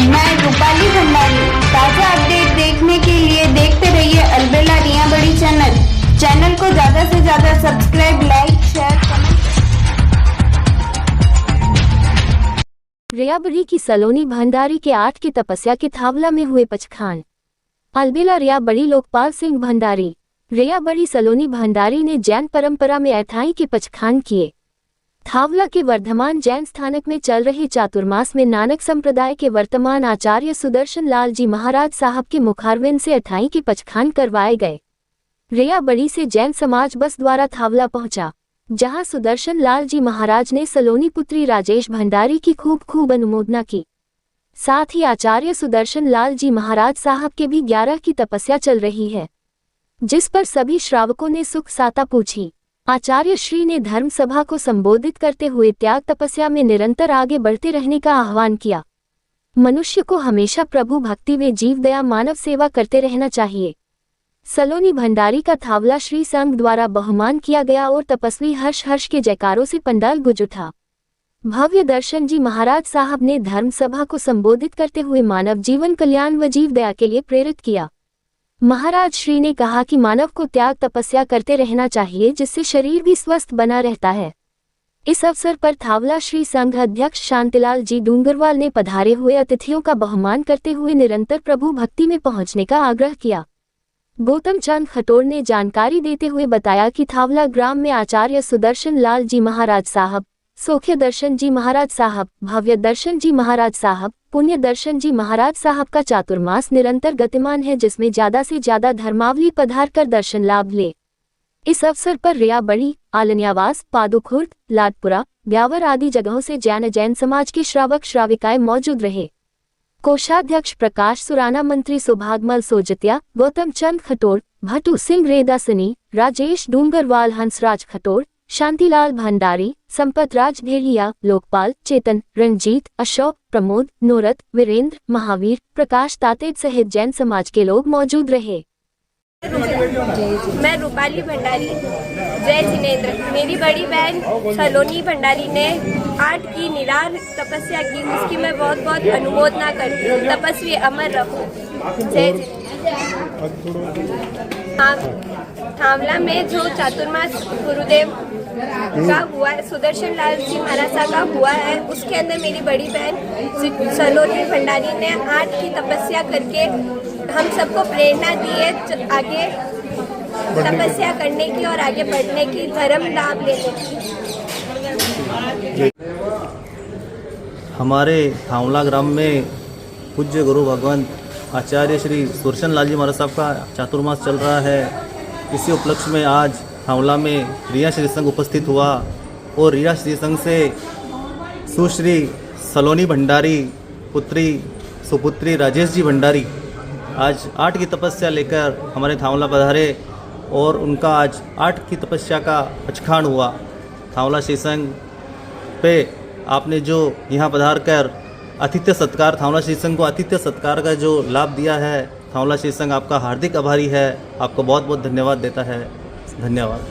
मैं रूपाली भंडारी। ताजा अपडेट देखने के लिए देखते रहिए अलबेला रिया बड़ी चैनल को ज्यादा से ज्यादा सब्सक्राइब, लाइक, शेयर, कमेंट। रिया बड़ी की सलोनी भंडारी के 8 की तपस्या के थावला में हुए पचखान। अलबेला रिया बड़ी लोकपाल सिंह भंडारी। रिया बड़ी सलोनी भंडारी ने जैन परंपरा में 28 के पचखान किए। थावला के वर्धमान जैन स्थानक में चल रहे चातुर्मास में नानक संप्रदाय के वर्तमान आचार्य सुदर्शन लाल जी महाराज साहब के मुखारविंद से 28 के पचखान करवाए गए। रिया बड़ी से जैन समाज बस द्वारा थावला पहुंचा, जहां सुदर्शन लाल जी महाराज ने सलोनी पुत्री राजेश भंडारी की खूब अनुमोदना की। साथ ही आचार्य सुदर्शन लाल जी महाराज साहब के भी 11 की तपस्या चल रही है, जिस पर सभी श्रावकों ने सुख साता पूछी। आचार्य श्री ने धर्म सभा को संबोधित करते हुए त्याग तपस्या में निरंतर आगे बढ़ते रहने का आह्वान किया। मनुष्य को हमेशा प्रभु भक्ति व जीव दया मानव सेवा करते रहना चाहिए। सलोनी भंडारी का थावला श्री संघ द्वारा बहुमान किया गया और तपस्वी हर्ष के जयकारों से पंडाल गुंज उठा। भव्य दर्शन जी महाराज साहब ने धर्म सभा को संबोधित करते हुए मानव जीवन कल्याण व जीव दया के लिए प्रेरित किया। महाराज श्री ने कहा कि मानव को त्याग तपस्या करते रहना चाहिए, जिससे शरीर भी स्वस्थ बना रहता है। इस अवसर पर थावला श्री संघ अध्यक्ष शांतिलाल जी डूंगरवाल ने पधारे हुए अतिथियों का बहुमान करते हुए निरंतर प्रभु भक्ति में पहुंचने का आग्रह किया। गौतम चंद खटोर ने जानकारी देते हुए बताया कि थावला ग्राम में आचार्य सुदर्शन लाल जी महाराज साहब, सौख्य दर्शन जी महाराज साहब, भव्य दर्शन जी महाराज साहब, पुण्य दर्शन जी महाराज साहब का चातुर्मास निरंतर गतिमान है, जिसमें ज्यादा से ज्यादा धर्मावली पधार कर दर्शन लाभ ले। इस अवसर पर रिया बड़ी, आलनियावास, पादुखुर्द, लाडपुरा, ब्यावर आदि जगहों से जैन समाज के श्रावक श्राविकाएं मौजूद रहे। कोषाध्यक्ष प्रकाश सुराना, मंत्री सौभागमल सोजतिया, गौतम चंद खटोर, भट्टू सिंह रेदासनी, राजेश डूंगरवाल, हंसराज खटोर, शांतिलाल भंडारी, संपत राज भेलिया, लोकपाल, चेतन, रंजीत, अशोक, प्रमोद, नूरत, वीरेंद्र, महावीर, प्रकाश तातेज सहित जैन समाज के लोग मौजूद रहे। मैं रूपाली भंडारी। जय जिनेंद्र। मेरी बड़ी बहन सलोनी भंडारी ने 8 की निरार तपस्या की, उसकी मैं बहुत अनुमोदना करती हूँ। तपस्वी अमर रहो। जय थावला में जो चातुर्मास गुरुदेव का हुआ है, सुदर्शन लाल जी महाराज साहब का हुआ है, उसके अंदर मेरी बड़ी बहन सलोनी भंडारी ने 8 की तपस्या करके हम सबको प्रेरणा दी है आगे तपस्या करने की और आगे बढ़ने की, धर्म लाभ लेने की। हमारे थावला ग्राम में पूज्य गुरु भगवान आचार्य श्री सुदर्शन लाल जी महाराज साहब का चातुर्मास चल रहा है। इसी उपलक्ष्य में आज थावला में रिया श्री संघ उपस्थित हुआ और रिया श्री संघ से सुश्री सलोनी भंडारी पुत्री सुपुत्री राजेश जी भंडारी आज 8 की तपस्या लेकर हमारे थावला पधारे और उनका आज 8 की तपस्या का पचखान हुआ। थावला श्री संघ पे आपने जो यहाँ पधार कर आतिथ्य सत्कार, थावला श्री संघ को आतिथ्य सत्कार का जो लाभ दिया है, थावला श्री संघ आपका हार्दिक आभारी है। आपको बहुत धन्यवाद देता है। धन्यवाद।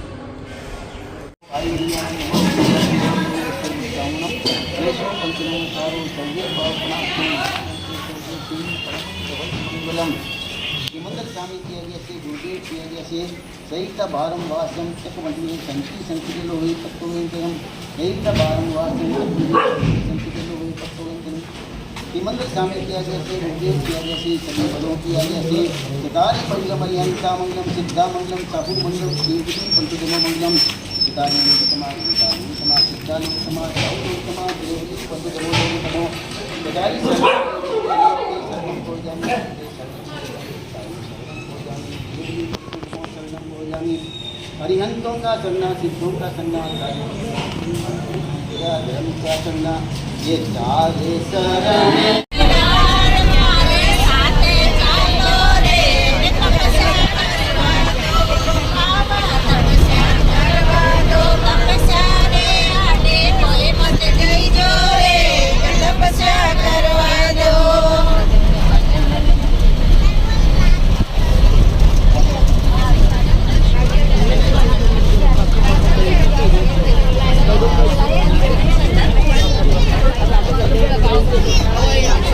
सहित भारम वासम चकमंडली संति संतिलो हुई तत्ववेंद्रम सहित भारम वासम संतिलो हुई तत्ववेंद्रम मंदिर शामिल किया गया से उपयोग किया गया से सभी पदों किया गया से सितारे मंगलम अरिहंता मंगलम सिद्धा मंगलम साहू मंगलम श्रीविष्णु पंचजन मंगलम सितारे समाज समाज सिद्धान समाज साहू समाज देवी पंचजनों नमो सितारे सर्वम को जाने अरिहंतों का करना, सिद्धों का करना, धर्म का करना, ये चारे शरण Oh, yeah.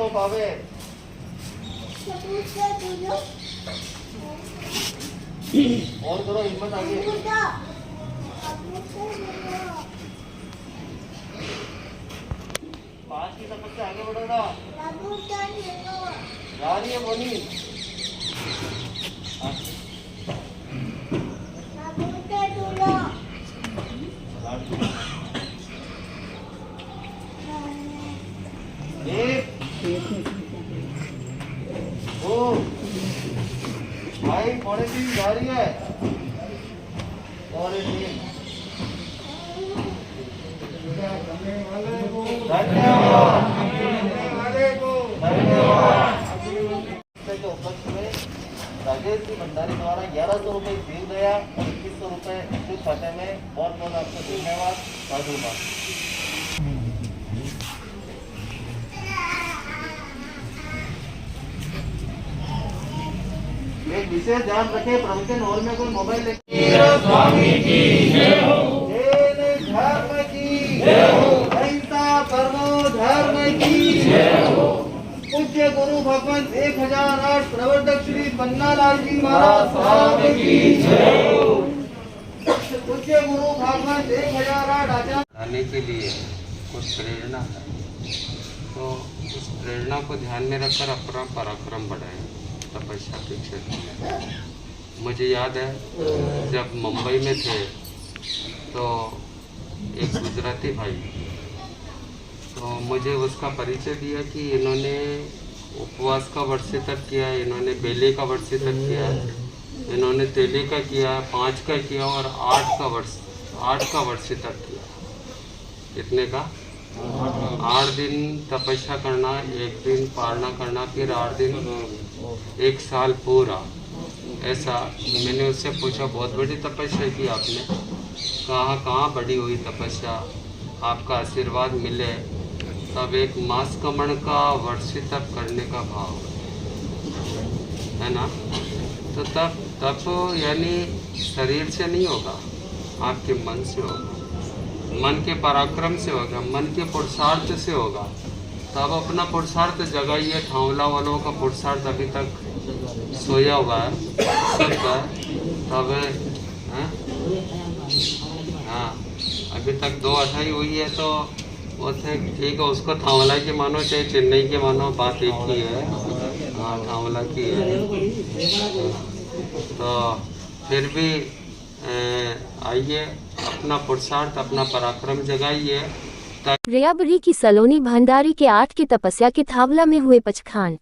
पावे। और करो हिम्मत आगे। पाँच की तपस्या से आगे बढ़ो ना। जा रही है बोली। एक, दो, भाई पौने तीन जा रही है। और एक उपलक्ष्य में राजेश जी भंडारी द्वारा 1100 रुपये दिया गया और 2100 रुपये इस खाते में। बहुत बहुत आपका धन्यवाद। साधुवाद। एक विशेष ध्यान रखे, प्रवचन हॉल में कोई मोबाइल स्वामी की जय हो, धर्म की जय हो, अहिंसा परमो धर्म की जय हो। पूज्य गुरु भगवान 1008 प्रवर्तक श्री पन्नालाल जी महाराज साहब की जय हो। पूज्य गुरु भगवान 1008 आचार्य आने के लिए कुछ प्रेरणा है, तो उस प्रेरणा को ध्यान में रखकर अपना पराक्रम बढ़ाएं तपस्या के क्षेत्र में। मुझे याद है जब मुंबई में थे तो एक गुजराती भाई, तो मुझे उसका परिचय दिया कि इन्होंने उपवास का वर्ष तक किया, इन्होंने बेले का वर्ष तक किया, इन्होंने तेले का किया, 5 का किया और 8 का वर्ष तक किया। कितने का? 8 दिन तपस्या करना, 1 दिन पालना करना, फिर 8 दिन, 1 साल पूरा। ऐसा मैंने उससे पूछा, बहुत बड़ी तपस्या की आपने, कहाँ बड़ी हुई तपस्या, आपका आशीर्वाद मिले तब एक मास कमण का वर्ष तप करने का भाव है ना। तो तप यानी शरीर से नहीं होगा, आपके मन से होगा, मन के पराक्रम से होगा, मन के पुरुषार्थ से होगा। तब अपना पुरुषार्थ जगाइए। थांवला वालों का पुरुषार्थ अभी तक सोया हुआ है, तब हाँ अभी तक 2 अठाई हुई है, तो वो ठीक है, उसको थांवला की मानो चाहे चेन्नई की मानो, बात एक ही है। हाँ थांवला की है। तो फिर भी आइए, अपना पुरुषार्थ अपना पराक्रम जगाइए। रेयाबरी की सलोनी भंडारी के 8 की तपस्या के थावला में हुए पचखान।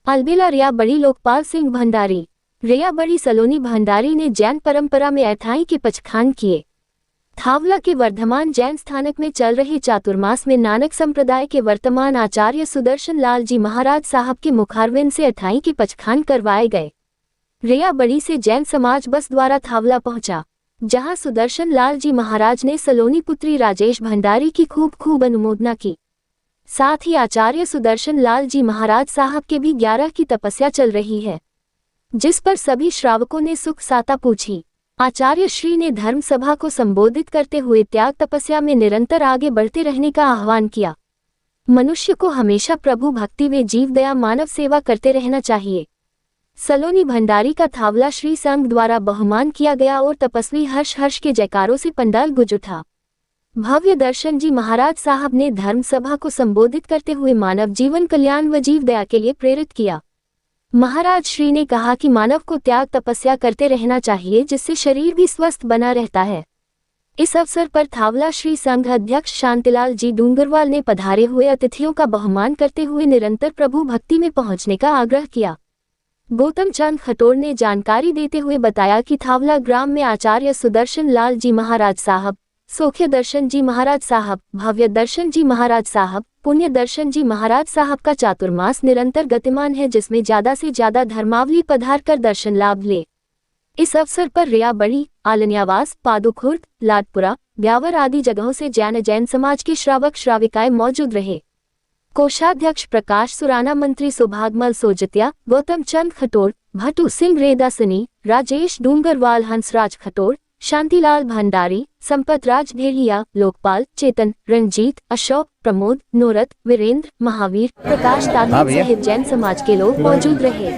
अलबेला रेयाबरी लोकपाल सिंह भंडारी। रेयाबरी सलोनी भंडारी ने जैन परंपरा में अठाई के पचखान किए। थावला के वर्धमान जैन स्थानक में चल रहे चातुर्मास में नानक संप्रदाय के वर्तमान आचार्य सुदर्शन लाल जी महाराज साहब के मुखारविंद से अठाई के पचखान करवाए गए। रेयाबरी से जैन समाज बस द्वारा थावला पहुंचा, जहां सुदर्शन लाल जी महाराज ने सलोनी पुत्री राजेश भंडारी की खूब अनुमोदना की। साथ ही आचार्य सुदर्शन लाल जी महाराज साहब के भी 11 की तपस्या चल रही है, जिस पर सभी श्रावकों ने सुख साता पूछी। आचार्य श्री ने धर्म सभा को संबोधित करते हुए त्याग तपस्या में निरंतर आगे बढ़ते रहने का आह्वान किया। मनुष्य को हमेशा प्रभु भक्ति व जीव दया मानव सेवा करते रहना चाहिए। सलोनी भंडारी का थावला श्री संघ द्वारा बहुमान किया गया और तपस्वी हर्ष के जयकारों से पंडाल गुंज उठा। भव्य दर्शन जी महाराज साहब ने धर्म सभा को संबोधित करते हुए मानव जीवन कल्याण व जीव दया के लिए प्रेरित किया। महाराज श्री ने कहा कि मानव को त्याग तपस्या करते रहना चाहिए, जिससे शरीर भी स्वस्थ बना रहता है। इस अवसर पर थावला श्री संघ अध्यक्ष शांतिलाल जी डूंगरवाल ने पधारे हुए अतिथियों का बहुमान करते हुए निरंतर प्रभु भक्ति में पहुंचने का आग्रह किया। गौतम चंद खटोर ने जानकारी देते हुए बताया कि थावला ग्राम में आचार्य सुदर्शन लाल जी महाराज साहब, सौख्य दर्शन जी महाराज साहब, भव्य दर्शन जी महाराज साहब, पुण्य दर्शन जी महाराज साहब का चातुर्मास निरंतर गतिमान है, जिसमें ज्यादा से ज्यादा धर्मावली पधार कर दर्शन लाभ ले। इस अवसर पर रेयाबड़ी, आलनियावास, पादुखुर्द, लाडपुरा, ब्यावर आदि जगहों से जैन समाज के श्रावक श्राविकाएं मौजूद रहे। कोषाध्यक्ष प्रकाश सुराना, मंत्री सुभागमल सोजतिया, गौतम चंद खटोर, भट्टू सिंह रेदासनी, राजेश डूंगरवाल, हंसराज खटोर, शांतिलाल भंडारी, संपत राज भेड़िया, लोकपाल, चेतन, रंजीत, अशोक, प्रमोद, नूरत, वीरेंद्र, महावीर, प्रकाश ताकि सहित जैन समाज के लोग मौजूद रहे।